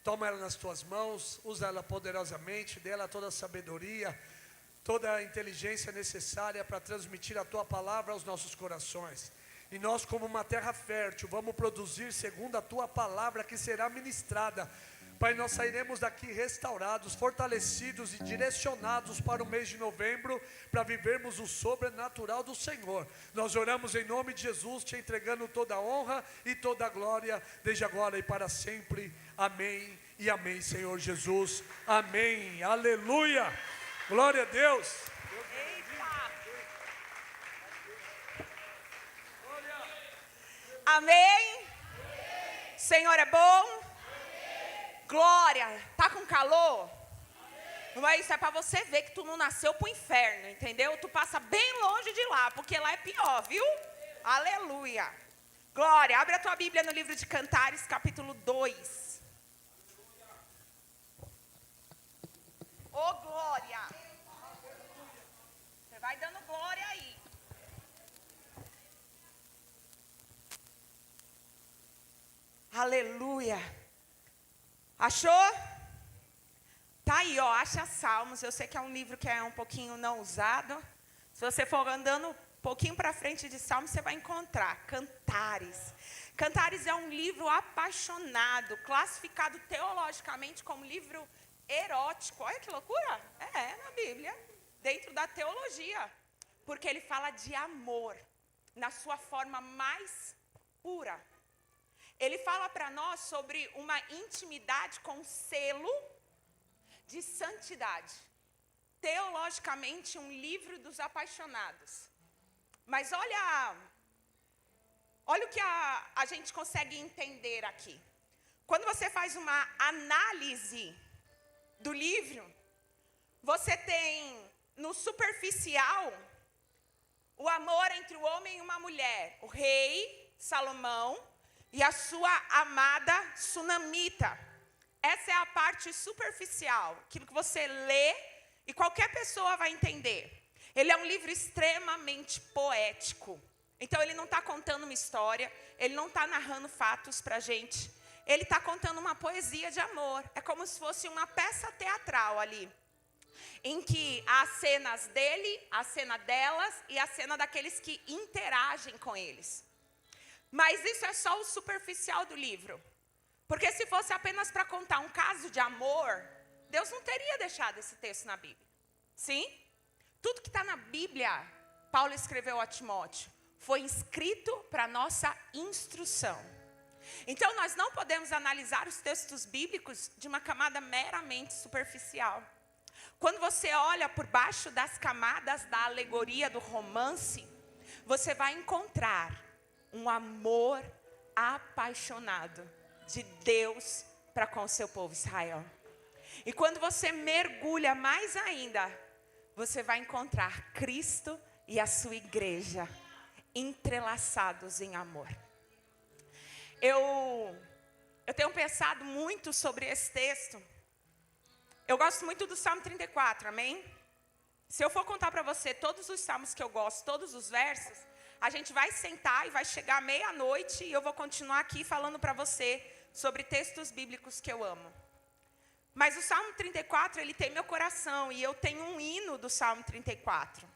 Toma ela nas tuas mãos, usa ela poderosamente, dê ela toda a sabedoria, toda a inteligência necessária para transmitir a tua palavra aos nossos corações. E nós, como uma terra fértil, vamos produzir segundo a tua palavra que será ministrada. Pai, nós sairemos daqui restaurados, fortalecidos e direcionados para o mês de novembro, para vivermos o sobrenatural do Senhor. Nós oramos em nome de Jesus, te entregando toda a honra e toda a glória, desde agora e para sempre. Amém e amém, Senhor Jesus. Amém. Aleluia. Glória a Deus. Amém. Senhor é bom. Glória. Tá com calor? Não é isso, é para você ver que tu não nasceu pro inferno, entendeu? Tu passa bem longe de lá, porque lá é pior, viu? Aleluia. Glória. Abre a tua Bíblia no livro de Cantares, capítulo 2. Ô, glória. Você vai dando glória aí. Aleluia. Achou? Tá aí, ó, acha Salmos. Eu sei que é um livro que é um pouquinho não usado. Se você for andando um pouquinho para frente de Salmos, você vai encontrar Cantares. Cantares é um livro apaixonado, classificado teologicamente como livro erótico. Olha que loucura. É na Bíblia, dentro da teologia. Porque ele fala de amor, na sua forma mais pura. Ele fala para nós sobre uma intimidade com selo de santidade. Teologicamente, um livro dos apaixonados. Mas olha o que a gente consegue entender aqui. Quando você faz uma análise do livro, você tem no superficial o amor entre o homem e uma mulher. O rei Salomão e a sua amada Sunamita. Essa é a parte superficial, aquilo que você lê e qualquer pessoa vai entender. Ele é um livro extremamente poético. Então ele não está contando uma história, ele não está narrando fatos para a gente. Ele está contando uma poesia de amor. É como se fosse uma peça teatral ali, em que há cenas dele, a cena delas e a cena daqueles que interagem com eles. Mas isso é só o superficial do livro. Porque se fosse apenas para contar um caso de amor, Deus não teria deixado esse texto na Bíblia. Sim? Tudo que está na Bíblia, Paulo escreveu a Timóteo, foi escrito para nossa instrução. Então nós não podemos analisar os textos bíblicos de uma camada meramente superficial. Quando você olha por baixo das camadas da alegoria do romance, você vai encontrar um amor apaixonado de Deus para com o seu povo Israel. E quando você mergulha mais ainda, você vai encontrar Cristo e a sua igreja entrelaçados em amor. Eu tenho pensado muito sobre esse texto. Eu gosto muito do Salmo 34, amém? Se eu for contar para você todos os salmos que eu gosto, todos os versos, a gente vai sentar e vai chegar meia-noite e eu vou continuar aqui falando para você sobre textos bíblicos que eu amo. Mas o Salmo 34, ele tem meu coração e eu tenho um hino do Salmo 34.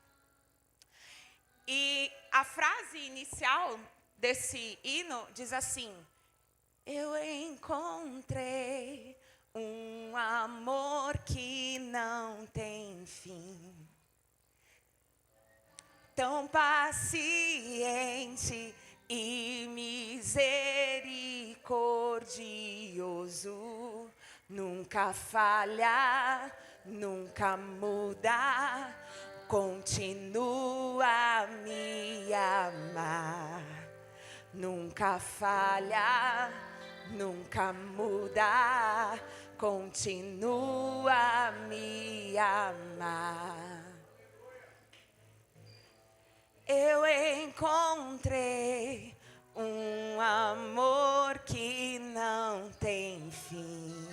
E a frase inicial desse hino diz assim: eu encontrei um amor que não tem fim, tão paciente e misericordioso, nunca falha, nunca muda, continua a me amar. Nunca falha, nunca muda, continua a me amar. Eu encontrei um amor que não tem fim,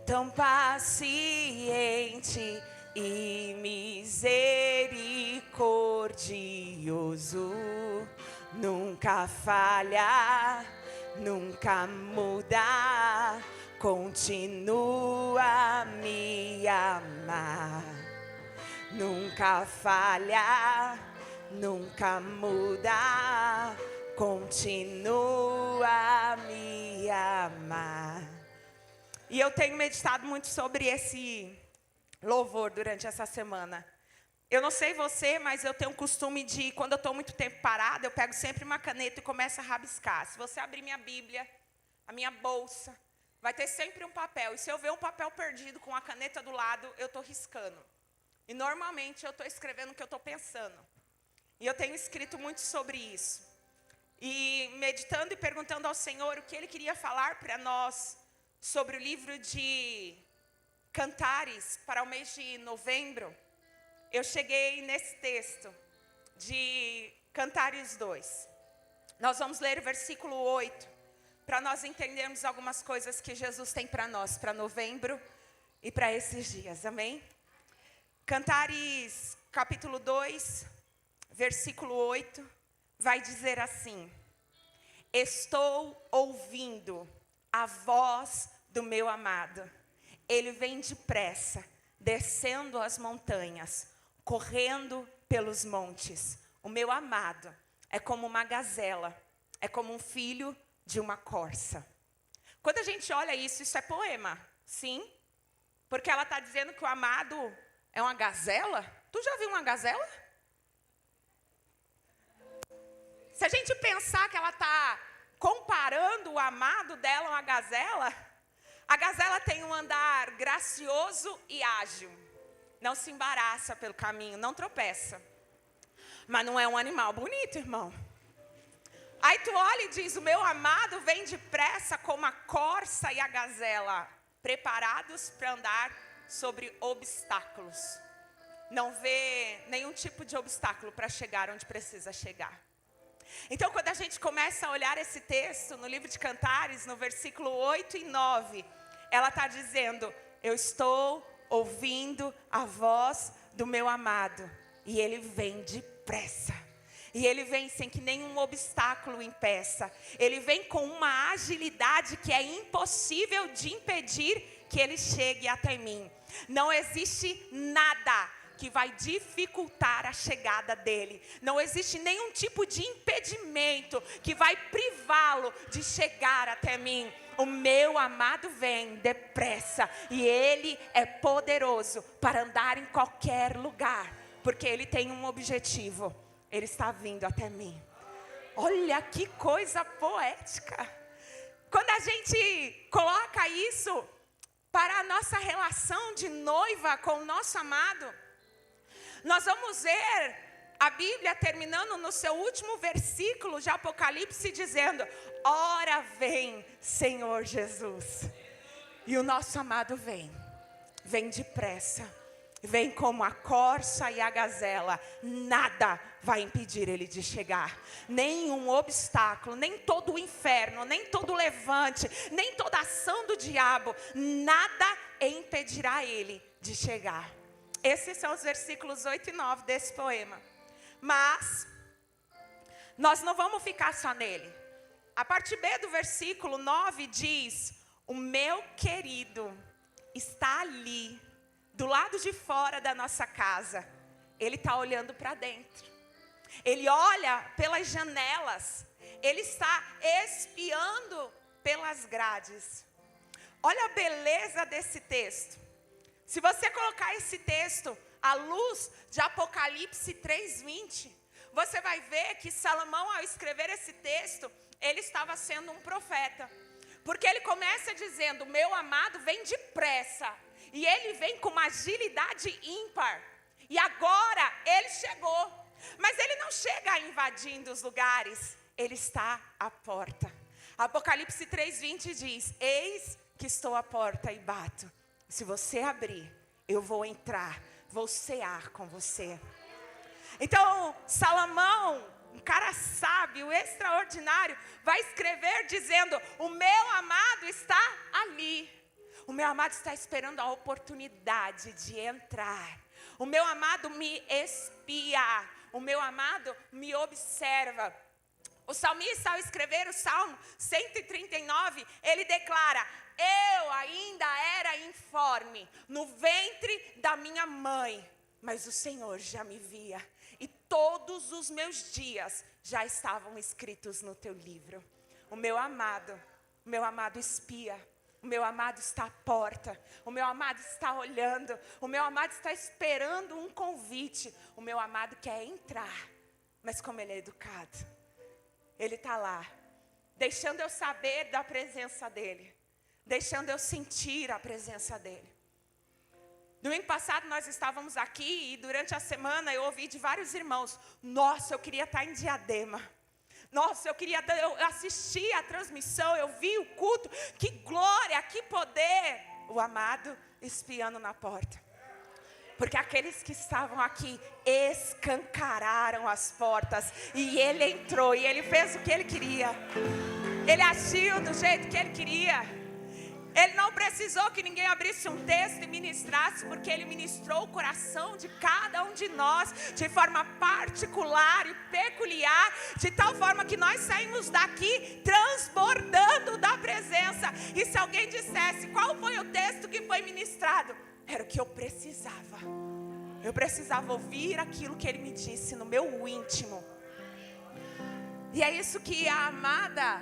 tão paciente e misericordioso, nunca falha, nunca muda, continua a me amar. Nunca falha, nunca muda, continua a me amar. E eu tenho meditado muito sobre esse louvor durante essa semana. Eu não sei você, mas eu tenho o costume de, quando eu estou muito tempo parada, eu pego sempre uma caneta e começo a rabiscar. Se você abrir minha Bíblia, a minha bolsa, vai ter sempre um papel. E se eu ver um papel perdido com a caneta do lado, eu estou riscando. E normalmente eu estou escrevendo o que eu estou pensando. E eu tenho escrito muito sobre isso. E meditando e perguntando ao Senhor o que Ele queria falar para nós sobre o livro de Cantares para o mês de novembro, eu cheguei nesse texto de Cantares 2. Nós vamos ler o versículo 8, para nós entendermos algumas coisas que Jesus tem para nós, para novembro e para esses dias, amém? Cantares capítulo 2, versículo 8, vai dizer assim: estou ouvindo a voz do meu amado, ele vem depressa, descendo as montanhas, correndo pelos montes. O meu amado é como uma gazela, é como um filho de uma corça. Quando a gente olha isso, isso é poema, sim? Porque ela está dizendo que o amado é uma gazela. Tu já viu uma gazela? Se a gente pensar que ela está comparando o amado dela a uma gazela, a gazela tem um andar gracioso e ágil. Não se embaraça pelo caminho, não tropeça. Mas não é um animal bonito, irmão. Aí tu olha e diz, o meu amado vem depressa como a corça e a gazela, preparados para andar sobre obstáculos. Não vê nenhum tipo de obstáculo para chegar onde precisa chegar. Então, quando a gente começa a olhar esse texto no livro de Cantares, no versículo 8 e 9, ela está dizendo, eu estou ouvindo a voz do meu amado, e ele vem depressa. E ele vem sem que nenhum obstáculo impeça. Ele vem com uma agilidade que é impossível de impedir que ele chegue até mim. Não existe nada que vai dificultar a chegada dele. Não existe nenhum tipo de impedimento que vai privá-lo de chegar até mim. O meu amado vem depressa e ele é poderoso para andar em qualquer lugar, porque ele tem um objetivo. Ele está vindo até mim. Olha que coisa poética. Quando a gente coloca isso para a nossa relação de noiva com o nosso amado, nós vamos ver a Bíblia terminando no seu último versículo de Apocalipse dizendo, ora vem Senhor Jesus. E o nosso amado vem depressa. Vem como a corça e a gazela, nada vai impedir ele de chegar. Nenhum obstáculo, nem todo o inferno, nem todo o levante, nem toda ação do diabo, nada impedirá ele de chegar. Esses são os versículos 8 e 9 desse poema. Mas, nós não vamos ficar só nele. A parte B do versículo 9 diz, o meu querido está ali, do lado de fora da nossa casa. Ele está olhando para dentro. Ele olha pelas janelas. Ele está espiando pelas grades. Olha a beleza desse texto. Se você colocar esse texto à luz de Apocalipse 3:20, você vai ver que Salomão, ao escrever esse texto, ele estava sendo um profeta. Porque ele começa dizendo, meu amado vem depressa. E ele vem com uma agilidade ímpar. E agora ele chegou. Mas ele não chega invadindo os lugares. Ele está à porta. Apocalipse 3:20 diz, eis que estou à porta e bato. Se você abrir, eu vou entrar, vou cear com você. Então, Salomão, um cara sábio, extraordinário, vai escrever dizendo, o meu amado está ali. O meu amado está esperando a oportunidade de entrar. O meu amado me espia. O meu amado me observa. O salmista, ao escrever o Salmo 139, ele declara: eu ainda era informe no ventre da minha mãe, mas o Senhor já me via, e todos os meus dias já estavam escritos no teu livro. O meu amado espia, o meu amado está à porta, o meu amado está olhando, o meu amado está esperando um convite, o meu amado quer entrar, mas como ele é educado, ele está lá, deixando eu saber da presença dele, deixando eu sentir a presença dele. Domingo passado nós estávamos aqui e durante a semana eu ouvi de vários irmãos: nossa, eu queria estar em Diadema. Nossa, eu assisti a transmissão, eu vi o culto, que glória, que poder. O amado espiando na porta. Porque aqueles que estavam aqui escancararam as portas. E ele entrou e ele fez o que ele queria. Ele agiu do jeito que ele queria. Ele não precisou que ninguém abrisse um texto e ministrasse, porque ele ministrou o coração de cada um de nós de forma particular e peculiar, de tal forma que nós saímos daqui transbordando da presença. E se alguém dissesse qual foi o texto que foi ministrado, era o que eu precisava. Eu precisava ouvir aquilo que ele me disse no meu íntimo. E é isso que a amada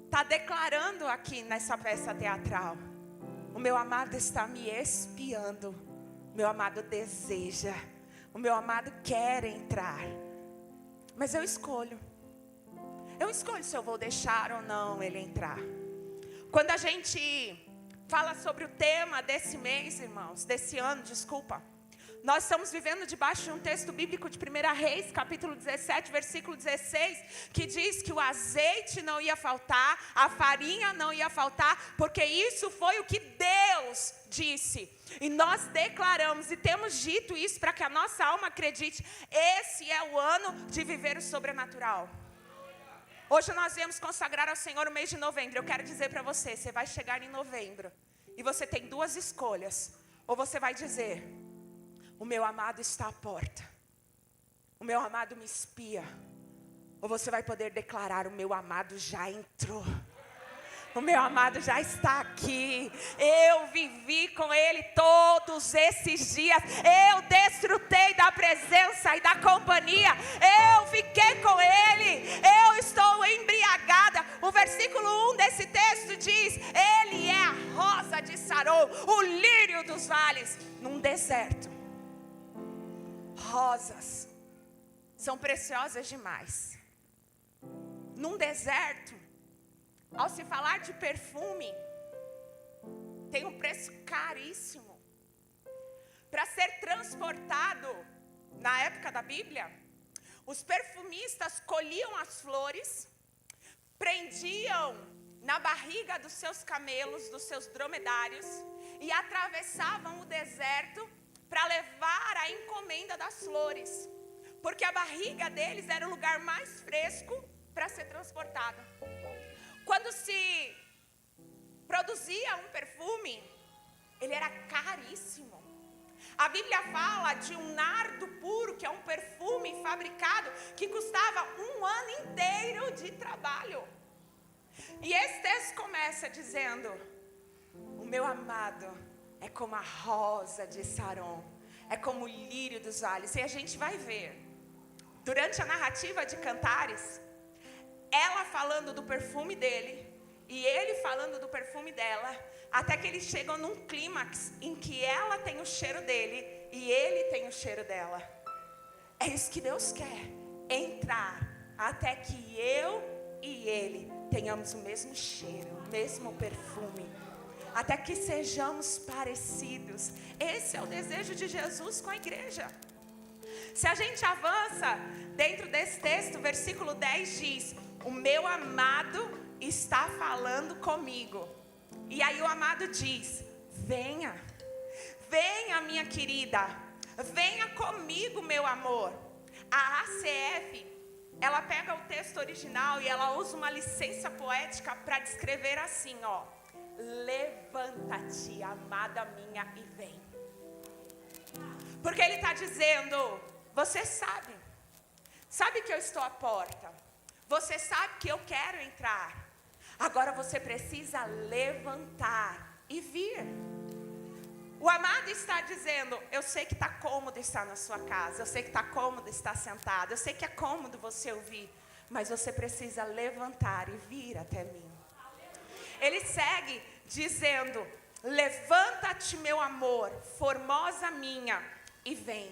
está declarando aqui nessa peça teatral. O meu amado está me espiando. O meu amado deseja. O meu amado quer entrar. Mas eu escolho. Eu escolho se eu vou deixar ou não ele entrar. Quando a gente fala sobre o tema desse mês, irmãos, desse ano, desculpa. Nós estamos vivendo debaixo de um texto bíblico de 1 Reis, capítulo 17, versículo 16, que diz que o azeite não ia faltar, a farinha não ia faltar, porque isso foi o que Deus disse. E nós declaramos e temos dito isso para que a nossa alma acredite: esse é o ano de viver o sobrenatural. Hoje nós viemos consagrar ao Senhor o mês de novembro. Eu quero dizer para você, você vai chegar em novembro e você tem duas escolhas. Ou você vai dizer: o meu amado está à porta, o meu amado me espia. Ou você vai poder declarar: o meu amado já entrou, o meu amado já está aqui. Eu vivi com ele todos esses dias, eu desfrutei da presença e da companhia, eu fiquei com ele, eu estou embriagada. O versículo 1 desse texto diz: ele é a rosa de Saron, o lírio dos vales. Num deserto, rosas são preciosas demais. Num deserto, ao se falar de perfume, tem um preço caríssimo. Para ser transportado, na época da Bíblia, os perfumistas colhiam as flores, prendiam na barriga dos seus camelos, dos seus dromedários, e atravessavam o deserto para levar a encomenda das flores, porque a barriga deles era o lugar mais fresco para ser transportado. Quando se produzia um perfume, ele era caríssimo. A Bíblia fala de um nardo puro, que é um perfume fabricado, que custava um ano inteiro de trabalho. E esse texto começa dizendo: o meu amado é como a rosa de Saron, é como o lírio dos vales. E a gente vai ver, durante a narrativa de Cantares, ela falando do perfume dele, e ele falando do perfume dela, até que eles chegam num clímax, em que ela tem o cheiro dele, e ele tem o cheiro dela. É isso que Deus quer, entrar, até que eu e ele tenhamos o mesmo cheiro, o mesmo perfume, até que sejamos parecidos. Esse é o desejo de Jesus com a igreja. Se a gente avança dentro desse texto, versículo 10 diz: o meu amado está falando comigo. E aí o amado diz: venha, venha minha querida, venha comigo meu amor. A ACF, ela pega o texto original e ela usa uma licença poética para descrever assim, ó: levanta-te, amada minha, e vem. Porque ele está dizendo: você sabe que eu estou à porta. Você sabe que eu quero entrar. Agora você precisa levantar e vir. O amado está dizendo, eu sei que está cômodo estar na sua casa, eu sei que está cômodo estar sentado, eu sei que é cômodo você ouvir, mas você precisa levantar e vir até mim. Ele segue dizendo, levanta-te meu amor, formosa minha, e vem.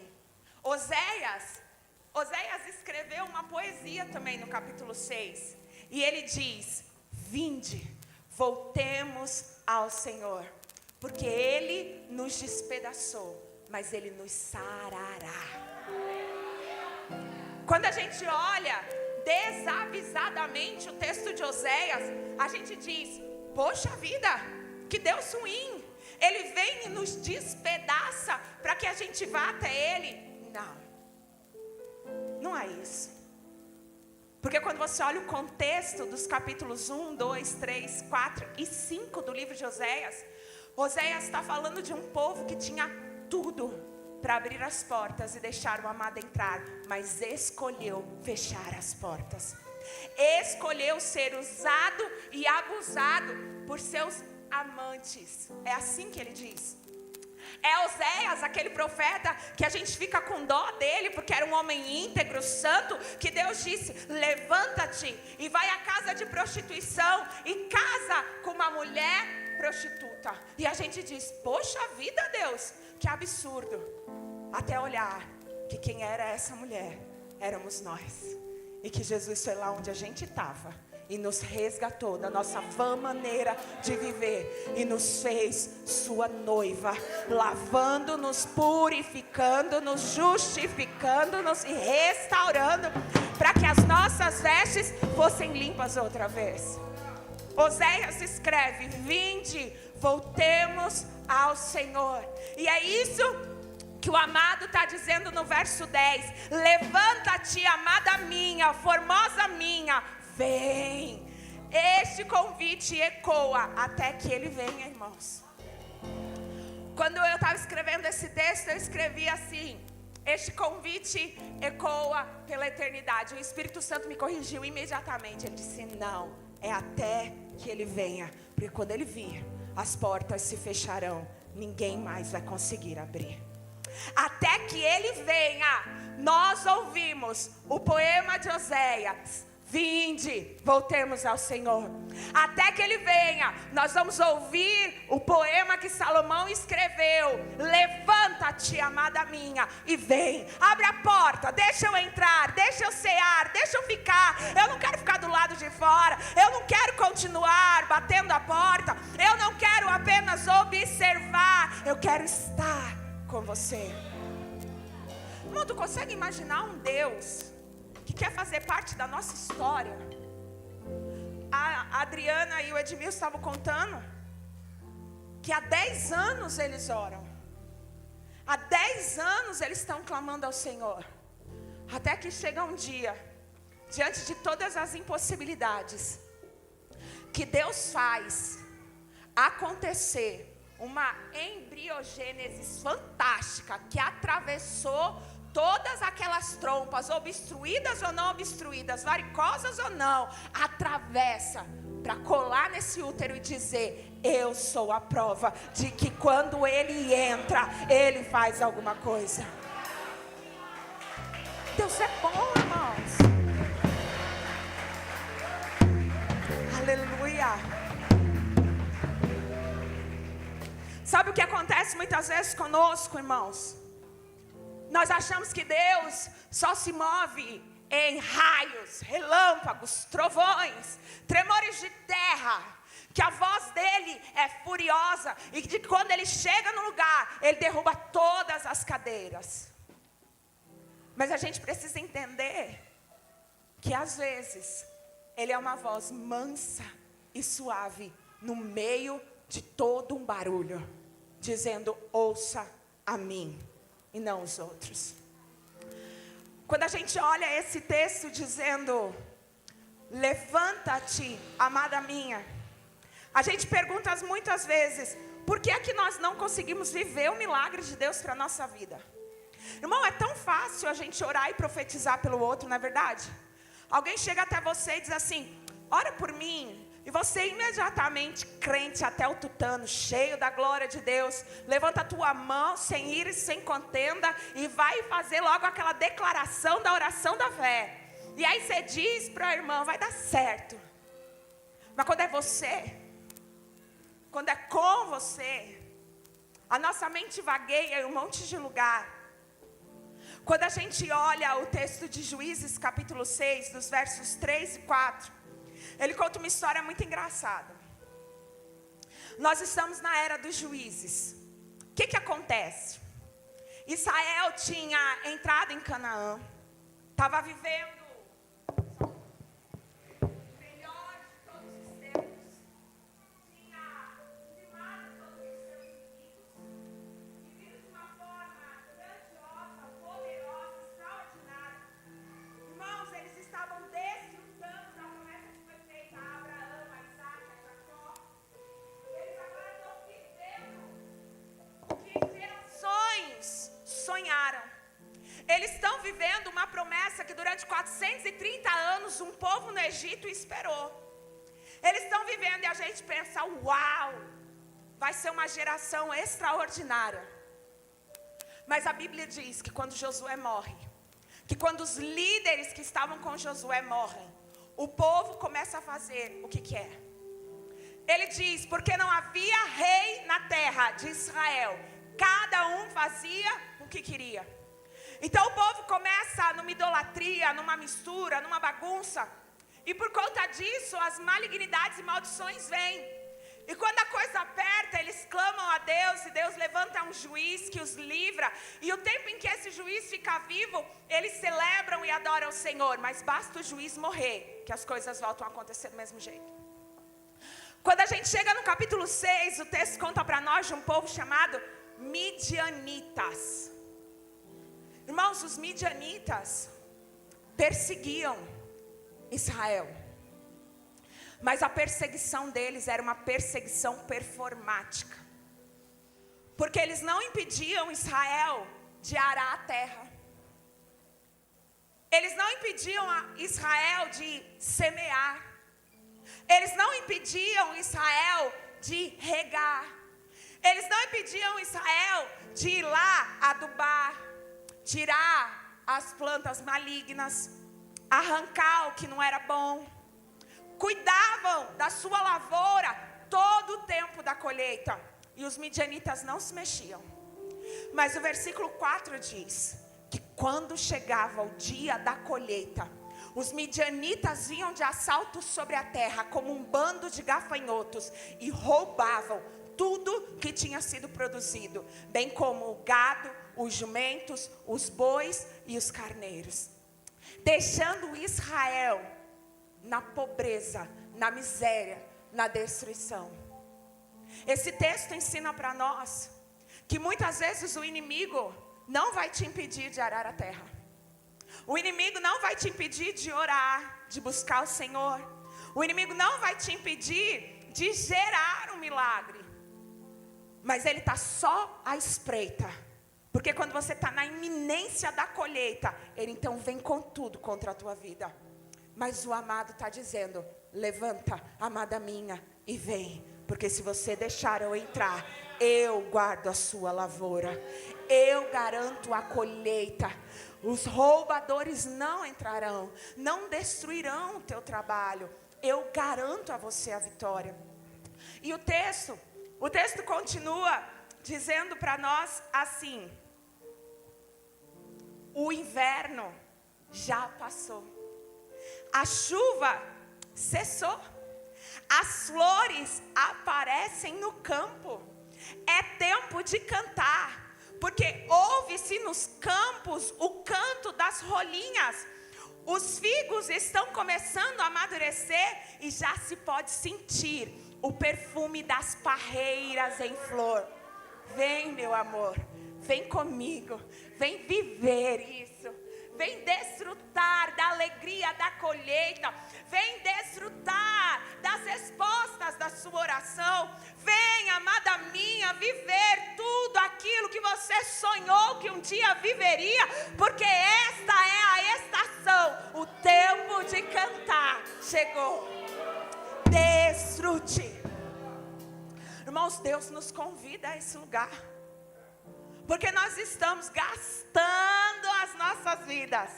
Oséias escreveu uma poesia também no capítulo 6, e ele diz, vinde, voltemos ao Senhor. Porque Ele nos despedaçou, mas Ele nos sarará. Quando a gente olha desavisadamente o texto de Oséias, a gente diz, poxa vida, que Deus ruim. Ele vem e nos despedaça para que a gente vá até Ele. Não é isso. Porque quando você olha o contexto dos capítulos 1, 2, 3, 4 e 5 do livro de Oséias, Oséias está falando de um povo que tinha tudo para abrir as portas e deixar o amado entrar, mas escolheu fechar as portas. Escolheu ser usado e abusado por seus amantes. É assim que ele diz. É Oséias, aquele profeta que a gente fica com dó dele, porque era um homem íntegro, santo, que Deus disse, levanta-te e vai à casa de prostituição e casa com uma mulher prostituta. E a gente diz, poxa vida, Deus, que absurdo. Até olhar que quem era essa mulher éramos nós. E que Jesus foi lá onde a gente estava e nos resgatou da nossa vã maneira de viver e nos fez sua noiva, lavando-nos, purificando-nos, justificando-nos e restaurando para que as nossas vestes fossem limpas outra vez. Oséias escreve, vinde, voltemos ao Senhor. E é isso que o amado está dizendo no verso 10. Levanta-te, amada minha, formosa minha, vem. Este convite ecoa até que ele venha, irmãos. Quando eu estava escrevendo esse texto, eu escrevi assim, este convite ecoa pela eternidade. O Espírito Santo me corrigiu imediatamente. Ele disse, não, é até que ele venha, porque quando ele vir, as portas se fecharão, ninguém mais vai conseguir abrir. Até que ele venha, nós ouvimos o poema de Oséias, vinde, voltemos ao Senhor. Até que ele venha, nós vamos ouvir o poema que Salomão escreveu, levanta-te, amada minha, e vem, abre a porta, deixa eu entrar, deixa eu cear, deixa eu ficar. Eu não quero ficar do lado de fora, eu não quero continuar batendo a porta, eu não quero apenas observar, eu quero estar com você. Irmão, tu consegue imaginar um Deus que quer fazer parte da nossa história? A Adriana e o Edmilson estavam contando que há 10 anos eles oram. Há 10 anos eles estão clamando ao Senhor. Até que chega um dia, diante de todas as impossibilidades, que Deus faz acontecer uma embriogênese fantástica que atravessou todas aquelas trompas, obstruídas ou não obstruídas, varicosas ou não, atravessa para colar nesse útero e dizer, eu sou a prova de que quando ele entra, ele faz alguma coisa. Deus é bom, irmãos. Aleluia. Sabe o que acontece muitas vezes conosco, irmãos? Nós achamos que Deus só se move em raios, relâmpagos, trovões, tremores de terra, que a voz dele é furiosa e que quando ele chega no lugar, ele derruba todas as cadeiras. Mas a gente precisa entender que às vezes ele é uma voz mansa e suave no meio de todo um barulho, dizendo, ouça a mim e não os outros. Quando a gente olha esse texto dizendo, levanta-te, amada minha, a gente pergunta muitas vezes, por que é que nós não conseguimos viver o milagre de Deus para a nossa vida? Irmão, é tão fácil a gente orar e profetizar pelo outro, não é verdade? Alguém chega até você e diz assim: ora por mim. E você imediatamente, crente até o tutano, cheio da glória de Deus, levanta a tua mão sem ira e sem contenda e vai fazer logo aquela declaração da oração da fé. E aí você diz para a irmã: vai dar certo. Mas quando é você, quando é com você, a nossa mente vagueia em um monte de lugar. Quando a gente olha o texto de Juízes capítulo 6, dos versos 3 e 4, ele conta uma história muito engraçada. Nós estamos na era dos juízes. O que acontece? Israel tinha entrado em Canaã, estava vivendo o melhor de todos os tempos, tinha limado todos os seus inimigos, vivido de uma forma grandiosa, poderosa, extraordinária. Irmãos, eles estavam desfrutando da promessa que foi feita a Abraão, a Isaac, a Jacó. Eles agora estão vivendo o que gerações sonharam. Eles estão vivendo uma promessa que durante 430 anos um povo no Egito esperou. Eles estão vivendo e a gente pensa: uau, vai ser uma geração extraordinária. Mas a Bíblia diz que quando Josué morre, que quando os líderes que estavam com Josué morrem, o povo começa a fazer o que quer. Ele diz: porque não havia rei na terra de Israel, cada um fazia o que queria. Então o povo começa numa idolatria, numa mistura, numa bagunça. E por conta disso, as malignidades e maldições vêm. E quando a coisa aperta, eles clamam a Deus, e Deus levanta um juiz que os livra. E o tempo em que esse juiz fica vivo, eles celebram e adoram o Senhor. Mas basta o juiz morrer, que as coisas voltam a acontecer do mesmo jeito. Quando a gente chega no capítulo 6, o texto conta para nós de um povo chamado Midianitas. Irmãos, os midianitas perseguiam Israel. Mas a perseguição deles era uma perseguição performática. Porque eles não impediam Israel de arar a terra. Eles não impediam Israel de semear. Eles não impediam Israel de regar. Eles não impediam Israel de ir lá adubar, tirar as plantas malignas, arrancar o que não era bom. Cuidavam da sua lavoura todo o tempo da colheita. E os midianitas não se mexiam. Mas o versículo 4 diz que quando chegava o dia da colheita, os midianitas vinham de assalto sobre a terra como um bando de gafanhotos e roubavam tudo que tinha sido produzido, bem como o gado, os jumentos, os bois e os carneiros, deixando Israel na pobreza, na miséria, na destruição. Esse texto ensina para nós que muitas vezes o inimigo não vai te impedir de arar a terra. O inimigo não vai te impedir de orar, de buscar o Senhor. O inimigo não vai te impedir de gerar um milagre. Mas ele está só à espreita. Porque quando você está na iminência da colheita, ele então vem com tudo contra a tua vida. Mas o amado está dizendo: levanta, amada minha, e vem. Porque se você deixar eu entrar, eu guardo a sua lavoura. Eu garanto a colheita. Os roubadores não entrarão, não destruirão o teu trabalho. Eu garanto a você a vitória. E o texto continua dizendo para nós assim: o inverno já passou, a chuva cessou, as flores aparecem no campo, é tempo de cantar, porque ouve-se nos campos o canto das rolinhas, os figos estão começando a amadurecer e já se pode sentir o perfume das parreiras em flor. Vem, meu amor, vem comigo, vem viver isso, vem desfrutar da alegria da colheita, vem desfrutar das respostas da sua oração. Vem, amada minha, viver tudo aquilo que você sonhou que um dia viveria, porque esta é a estação ação. O tempo de cantar chegou. Desfrute. Irmãos, Deus nos convida a esse lugar. Porque nós estamos gastando as nossas vidas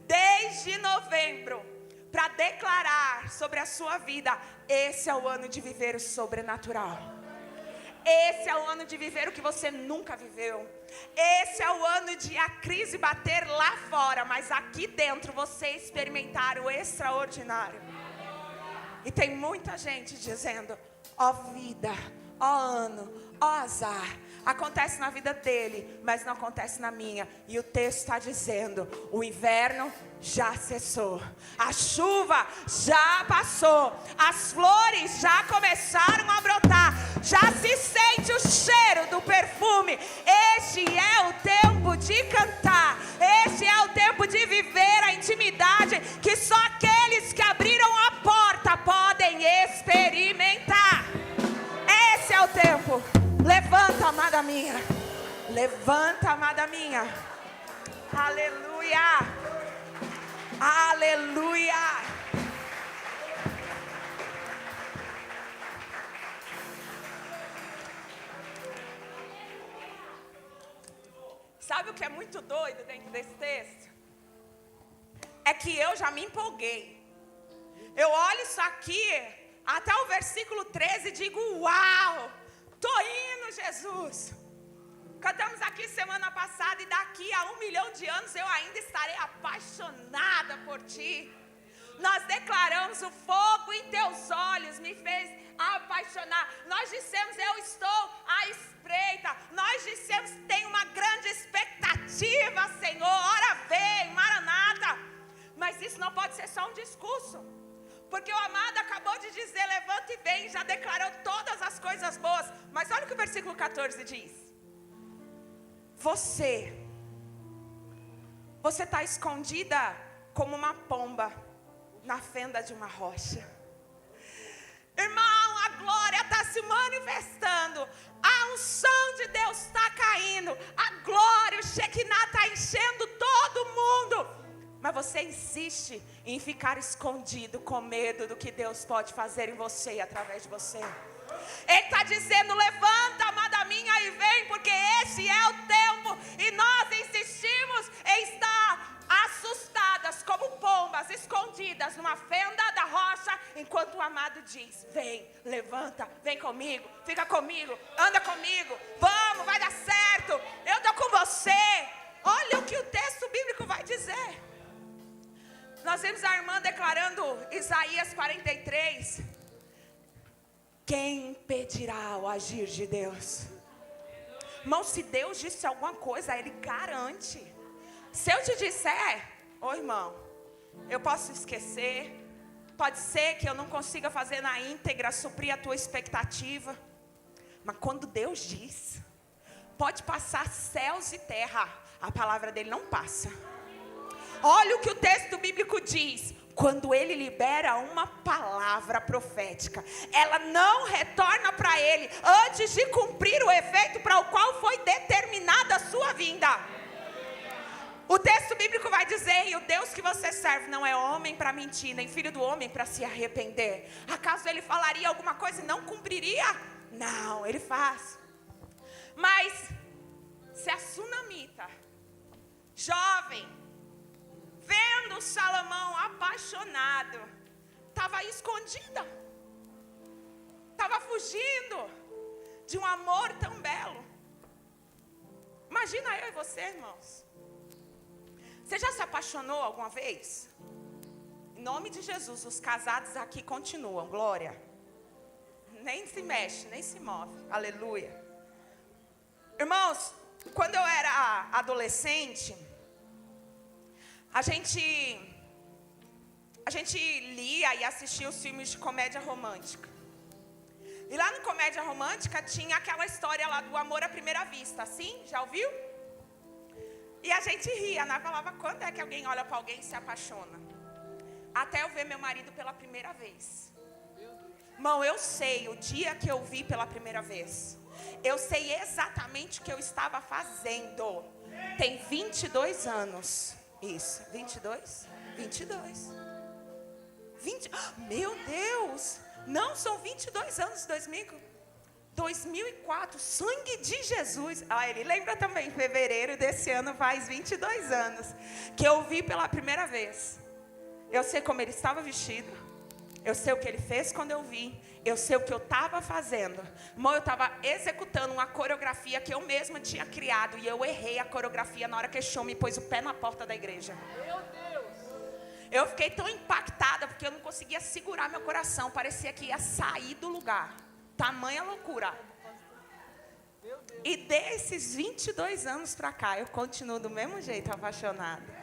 desde novembro para declarar sobre a sua vida: esse é o ano de viver o sobrenatural. Esse é o ano de viver o que você nunca viveu. Esse é o ano de a crise bater lá fora, mas aqui dentro você experimentar o extraordinário. E tem muita gente dizendo: ó vida, ó ano, ó azar. Acontece na vida dele, mas não acontece na minha. E o texto está dizendo: o inverno já cessou, a chuva já passou, as flores já começaram a brotar, já se sente o cheiro do perfume. Este é o tempo de cantar, este é o tempo de viver a intimidade que só aqueles que abriram a porta podem experimentar. Esse é o tempo. Levanta, amada minha. Levanta, amada minha. Aleluia. Aleluia. Sabe o que é muito doido dentro desse texto? É que eu já me empolguei. Eu olho isso aqui até o versículo 13 e digo: uau! Tô indo, Jesus. Cantamos aqui semana passada: e daqui a 1 milhão de anos eu ainda estarei apaixonada por Ti. Nós declaramos: o fogo em Teus olhos me fez apaixonar. Nós dissemos: eu estou à espreita. Nós dissemos: tem uma grande expectativa, Senhor. Ora vem, Maranata. Mas isso não pode ser só um discurso. Porque o amado acabou de dizer: levanta e vem, já declarou todas as coisas boas. Mas olha o que o versículo 14 diz: você está escondida como uma pomba na fenda de uma rocha. Irmão, a glória está se manifestando, a unção de Deus está caindo, a glória, o Shekinah está enchendo todo mundo. Mas você insiste em ficar escondido com medo do que Deus pode fazer em você e através de você. Ele está dizendo: levanta, amada minha, e vem, porque esse é o tempo. E nós insistimos em estar assustadas como pombas escondidas numa fenda da rocha, enquanto o amado diz: vem, levanta, vem comigo, fica comigo, anda comigo, vamos, vai dar certo, eu estou com você. Olha o que o texto bíblico vai dizer. Nós vimos a irmã declarando Isaías 43. Quem impedirá o agir de Deus? Irmão, se Deus disse alguma coisa, Ele garante. Se eu te disser: ô irmão, eu posso esquecer. Pode ser que eu não consiga fazer na íntegra, suprir a tua expectativa. Mas quando Deus diz, pode passar céus e terra, a palavra dele não passa. Olha o que o texto bíblico diz: quando ele libera uma palavra profética, ela não retorna para ele antes de cumprir o efeito para o qual foi determinada a sua vinda. O texto bíblico vai dizer: e o Deus que você serve não é homem para mentir, nem filho do homem para se arrepender. Acaso ele falaria alguma coisa e não cumpriria? Não, ele faz. Mas se a sunamita, jovem, vendo Salomão apaixonado, estava escondida, estava fugindo de um amor tão belo. Imagina eu e você, irmãos. Você já se apaixonou alguma vez? Em nome de Jesus, os casados aqui continuam, glória. Nem se mexe, nem se move, aleluia. Irmãos, quando eu era adolescente, a gente lia e assistia os filmes de comédia romântica. E lá no Comédia Romântica tinha aquela história lá do amor à primeira vista, assim, já ouviu? E a gente ria, né? Falava: quando é que alguém olha para alguém e se apaixona? Até eu ver meu marido pela primeira vez. Irmão, eu sei o dia que eu vi pela primeira vez. Eu sei exatamente o que eu estava fazendo. Tem 22 anos. Isso, 22? 22. Meu Deus! Não, são 22 anos, 2004, sangue de Jesus. Ele lembra também, em fevereiro desse ano faz 22 anos, que eu vi pela primeira vez. Eu sei como ele estava vestido, eu sei o que ele fez quando eu vi, eu sei o que eu estava fazendo. Irmão, eu estava executando uma coreografia que eu mesma tinha criado, e eu errei a coreografia na hora que o show me pôs o pé na porta da igreja. Meu Deus! Eu fiquei tão impactada, porque eu não conseguia segurar meu coração, parecia que ia sair do lugar. Tamanha loucura. E desses 22 anos para cá, eu continuo do mesmo jeito apaixonada.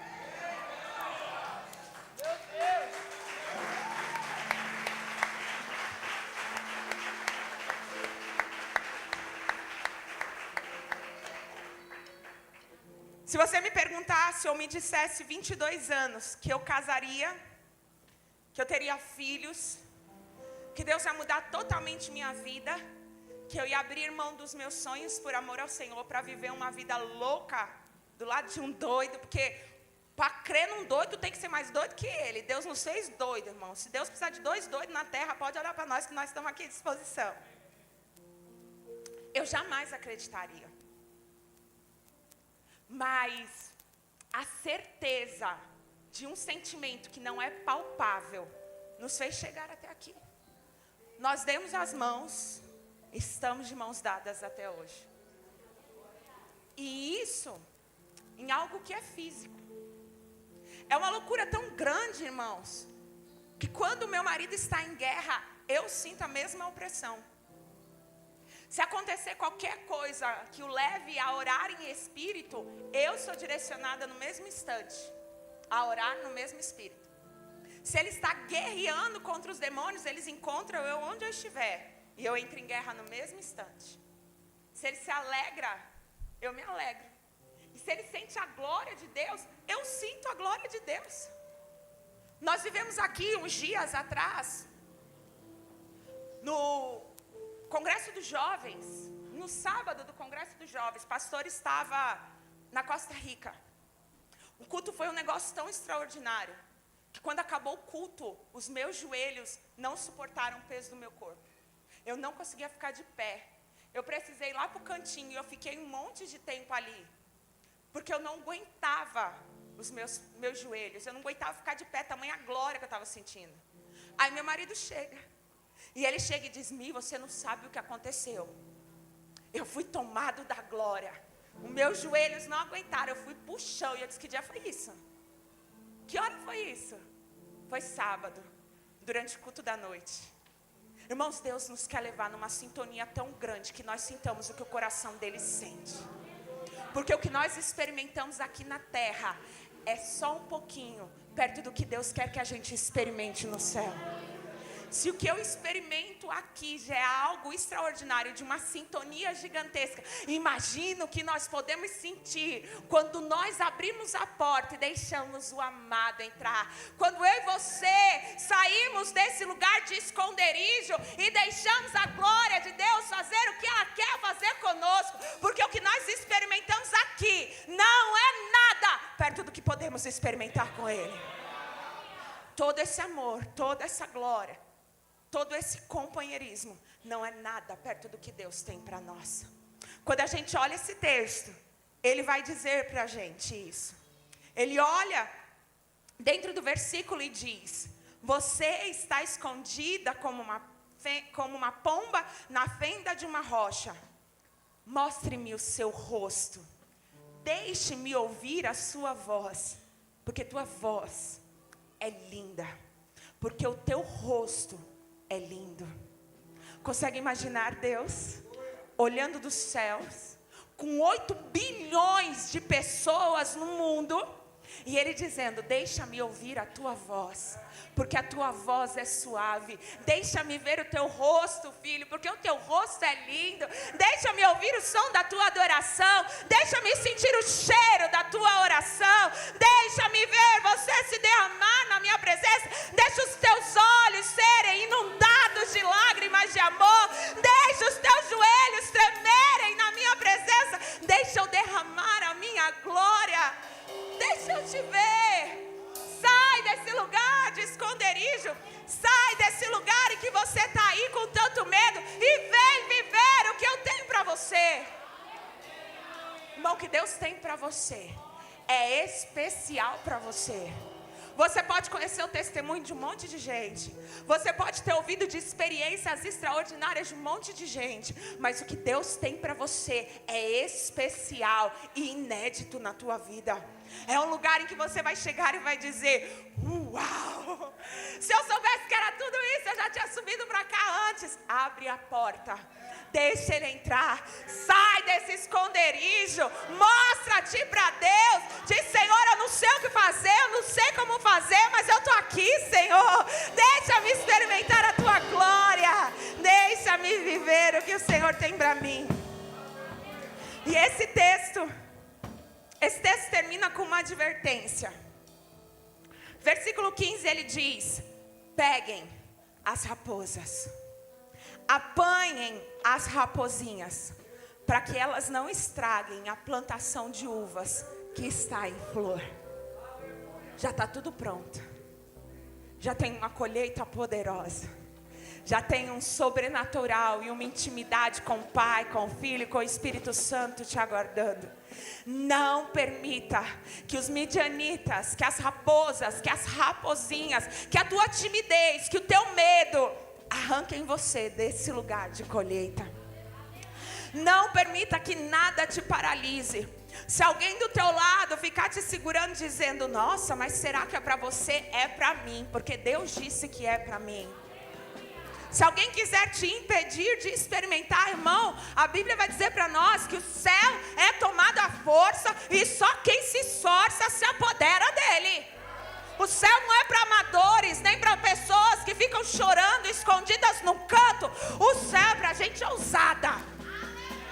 Se você me perguntasse ou me dissesse 22 anos que eu casaria, que eu teria filhos, que Deus ia mudar totalmente minha vida, que eu ia abrir mão dos meus sonhos por amor ao Senhor, para viver uma vida louca do lado de um doido, porque para crer num doido tem que ser mais doido que ele. Deus nos fez doido, irmão. Se Deus precisar de 2 doidos na terra, pode olhar para nós, que nós estamos aqui à disposição. Eu jamais acreditaria. Mas a certeza de um sentimento que não é palpável nos fez chegar até aqui. Nós demos as mãos, estamos de mãos dadas até hoje. E isso em algo que é físico. É uma loucura tão grande, irmãos, que quando meu marido está em guerra, eu sinto a mesma opressão. Se acontecer qualquer coisa que o leve a orar em espírito, eu sou direcionada no mesmo instante a orar no mesmo espírito. Se ele está guerreando contra os demônios, eles encontram eu onde eu estiver. E eu entro em guerra no mesmo instante. Se ele se alegra, eu me alegro. E se ele sente a glória de Deus, eu sinto a glória de Deus. Nós vivemos aqui uns dias atrás, no Congresso dos Jovens, no sábado do Congresso dos Jovens, o pastor estava na Costa Rica. O culto foi um negócio tão extraordinário, que quando acabou o culto, os meus joelhos não suportaram o peso do meu corpo. Eu não conseguia ficar de pé. Eu precisei ir lá para o cantinho e eu fiquei um monte de tempo ali. Porque eu não aguentava os meus joelhos. Eu não aguentava ficar de pé, tamanha glória que eu estava sentindo. Aí meu marido chega. E ele chega e diz: Mi, você não sabe o que aconteceu. Eu fui tomado da glória. Os meus joelhos não aguentaram. Eu fui pro chão. E eu disse: que dia foi isso? Que hora foi isso? Foi sábado, durante o culto da noite. Irmãos, Deus nos quer levar numa sintonia tão grande que nós sintamos o que o coração dele sente. Porque o que nós experimentamos aqui na terra é só um pouquinho perto do que Deus quer que a gente experimente no céu. Se o que eu experimento aqui já é algo extraordinário, de uma sintonia gigantesca, imagino que nós podemos sentir quando nós abrimos a porta e deixamos o amado entrar. Quando eu e você saímos desse lugar de esconderijo e deixamos a glória de Deus fazer o que ela quer fazer conosco. Porque o que nós experimentamos aqui não é nada perto do que podemos experimentar com Ele. Todo esse amor, toda essa glória, todo esse companheirismo não é nada perto do que Deus tem para nós. Quando a gente olha esse texto, ele vai dizer para a gente isso. Ele olha dentro do versículo e diz: você está escondida como uma pomba na fenda de uma rocha. Mostre-me o seu rosto. Deixe-me ouvir a sua voz. Porque tua voz é linda. Porque o teu rosto é lindo. Consegue imaginar Deus olhando dos céus, com 8 bilhões de pessoas no mundo, e Ele dizendo: deixa-me ouvir a tua voz, porque a tua voz é suave. Deixa-me ver o teu rosto, filho, porque o teu rosto é lindo. Deixa-me ouvir o som da tua adoração. Deixa-me sentir o cheiro da tua oração. Deixa-me ver você se derramar na minha presença. Deixa os teus olhos serem inundados de lágrimas de amor. Deixa os teus joelhos tremerem na minha presença. Deixa eu derramar a minha glória. Deixa eu te ver. Sai que Deus tem para você é especial para você. Você pode conhecer o testemunho de um monte de gente. Você pode ter ouvido de experiências extraordinárias de um monte de gente. Mas o que Deus tem para você é especial e inédito na tua vida. É um lugar em que você vai chegar e vai dizer: uau! Se eu soubesse que era tudo isso, eu já tinha subido para cá antes. Abre a porta. Deixa ele entrar, sai desse esconderijo, mostra-te para Deus, diz: Senhor, eu não sei o que fazer, eu não sei como fazer, mas eu estou aqui, Senhor, deixa-me experimentar a tua glória, deixa-me viver o que o Senhor tem para mim. E esse texto termina com uma advertência. Versículo 15 ele diz: peguem as raposas, apanhem as raposinhas, para que elas não estraguem a plantação de uvas que está em flor. Já está tudo pronto. Já tem uma colheita poderosa. Já tem um sobrenatural e uma intimidade com o Pai, com o Filho e com o Espírito Santo te aguardando. Não permita que os midianitas, que as raposas, que as raposinhas, que a tua timidez, que o teu medo arranquem você desse lugar de colheita. Não permita que nada te paralise. Se alguém do teu lado ficar te segurando dizendo: nossa, mas será que é para você? É para mim, porque Deus disse que é para mim. Se alguém quiser te impedir de experimentar, irmão, a Bíblia vai dizer para nós que o céu é tomado à força e só quem se esforça se apodera dele. O céu não é para amadores, nem para pessoas que ficam chorando, escondidas no canto. O céu é para gente ousada.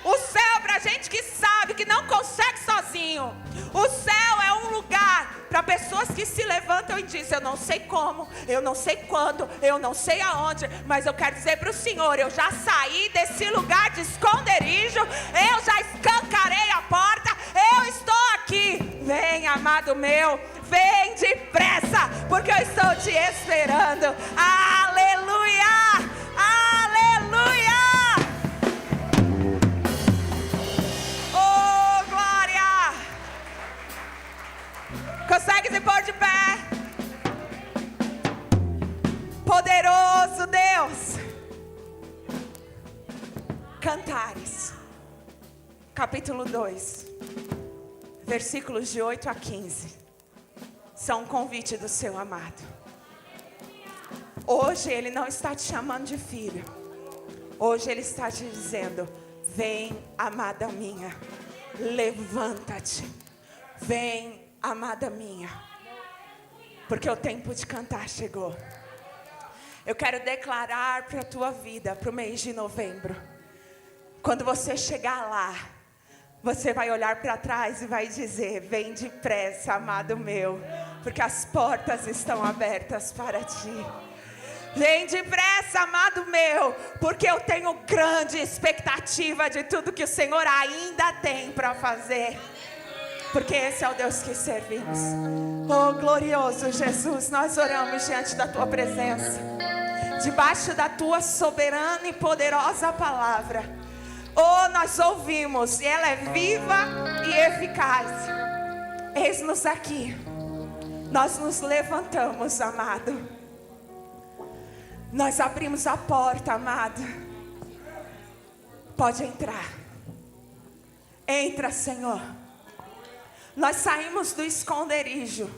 O céu é para gente que sabe que não consegue sozinho. O céu é um lugar para pessoas que se levantam e dizem: eu não sei como, eu não sei quando, eu não sei aonde, mas eu quero dizer para o Senhor: eu já saí desse lugar de esconderijo, eu já escancarei a porta, eu estou aqui. Vem, amado meu, vem depressa, porque eu estou te esperando. Aleluia! Aleluia! Oh, glória! Consegue se pôr de pé? Poderoso Deus! Cantares, capítulo 2, versículos de 8 a 15. São um convite do seu amado. Hoje Ele não está te chamando de filho. Hoje Ele está te dizendo: vem, amada minha, levanta-te. Vem, amada minha, porque o tempo de cantar chegou. Eu quero declarar para a tua vida, para o mês de novembro, quando você chegar lá, você vai olhar para trás e vai dizer: vem depressa, amado meu, porque as portas estão abertas para ti. Vem depressa, amado meu, porque eu tenho grande expectativa de tudo que o Senhor ainda tem para fazer. Porque esse é o Deus que servimos. Oh, glorioso Jesus, nós oramos diante da tua presença, debaixo da tua soberana e poderosa palavra. Oh, nós ouvimos, e ela é viva e eficaz. Eis-nos aqui. Nós nos levantamos, amado. Nós abrimos a porta, amado. Pode entrar. Entra, Senhor. Nós saímos do esconderijo.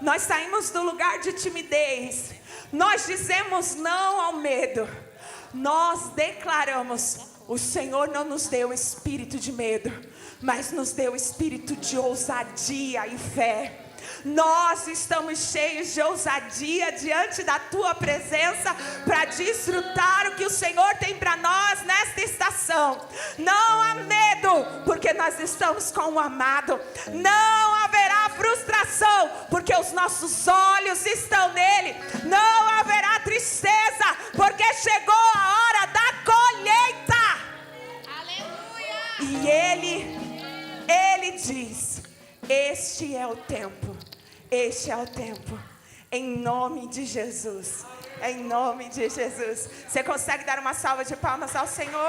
Nós saímos do lugar de timidez. Nós dizemos não ao medo. Nós declaramos: o Senhor não nos deu espírito de medo, mas nos deu espírito de ousadia e fé. Nós estamos cheios de ousadia diante da tua presença para desfrutar o que o Senhor tem para nós nesta estação. Não há medo, porque nós estamos com o amado. Não haverá frustração, porque os nossos olhos estão nele. Não haverá tristeza, porque chegou a hora da colheita. Aleluia! E ele diz: este é o tempo. Este é o tempo. Em nome de Jesus. Em nome de Jesus. Você consegue dar uma salva de palmas ao Senhor?